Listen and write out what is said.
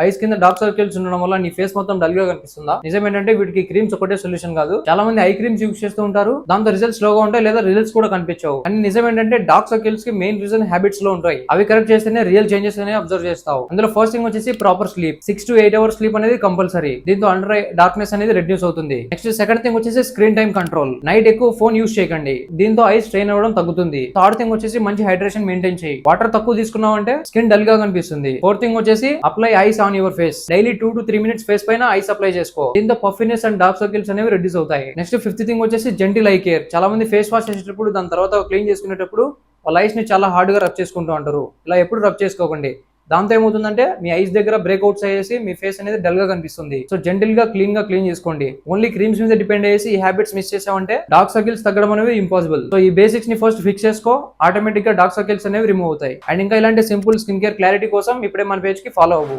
Ice కింద dark circles ఉండడం వల్ల నీ ఫేస్ మొత్తం డల్ గా కనిపిస్తుందా? నిజమేంటంటే వీటికి క్రీమ్స్ ఒకటే సొల్యూషన్ కాదు. చాలా మంది ఐ క్రీమ్స్ యూజ్ చేస్తూ ఉంటారు, దాంతో రిజల్ట్స్ లోగా ఉంటాయి లేదా రిజల్ట్స్ కూడా కనిపించవు. అని నిజమేంటంటే డార్క్ సర్కిల్స్ కి మెయిన్ రీజన్ హ్యాబిట్స్ లో ఉంటాయి. అవి కరెక్ట్ చేస్తేనే రియల్ చేంజెస్ అనేవి అబ్జర్వ్ చేస్తావు. అందులో ఫస్ట్ థింగ్ వచ్చేసి proper sleep. 6 to 8 hours sleep అనేది కంపల్సరీ. దీంతో అండర్ ఐ డార్క్నెస్ అనేది రెడ్యూస్ అవుతుంది. నెక్స్ట్ సెకండ్ థింగ్ వచ్చేసి స్క్రీన్ టైం కంట్రోల్. నైట్ ఎక్కువ ఫోన్ యూజ్ చేయకండి, దీంతో ఐ స్ట్రెయిన్ అవ్వడం తగ్గుతుంది. థర్డ్ థింగ్ వచ్చేసి మంచి హైడ్రేషన్ మెయింటైన్ చేయి. వాటర్ తక్కువ తీసుకున్నావు అంటే స్కిన్ డల్ గా కనిపిస్తుంది. ఫోర్త్ థింగ్ వచ్చేసి apply eyes on your face. Daily 2 to 3 minutes face పైన ఐస్ అప్లై చేసుకో. దీంతో పఫినెస్ అండ్ డార్క్ సర్కిల్స్ అనేవి రెడ్యూస్ అవుతాయి. నెక్స్ట్ ఫిఫ్త్ థింగ్ వచ్చేసి జెంటిల్ ఐ కేర్. చాలా మంది ఫేస్ వాష్ చేసేటప్పుడు దాని తర్వాత క్లీన్ చేసుకునేటప్పుడు వాళ్ళ ఐస్ ని చాలా హార్డ్ గా రబ్ చేసుకుంటూ ఉంటారు. ఇలా ఎప్పుడు రబ్ చేసుకోకండి. దాంతో ఏమవుతుందంటే మీ ఐస్ దగ్గర బ్రేక్అవుట్స్ అయ్యేసి మీ ఫేస్ అనేది డల్ గా కనిపిస్తుంది. సో జెంటిల్ గా క్లీన్ చేసుకోండి. ఓన్లీ క్రీమ్స్ మీద డిపెండ్ అయ్యేసి ఈ హ్యాబిట్స్ మిస్ చేసామంటే డార్క్ సర్కిల్స్ తగ్గడం అనేవి ఇంపాసిబుల్. సో ఈ బేసిక్స్ ని ఫస్ట్ ఫిక్స్ చేసుకో, ఆటోమేటిక్ గా డార్క్ సర్కిల్స్ అనేవి రిమూవ్ అవుతాయి. అండ్ ఇంకా ఇలాంటి సింపుల్ స్కిన్ కేర్ క్లారిటీ కోసం ఇప్పుడే మన పేజ్ కి ఫాలో అవ్వు.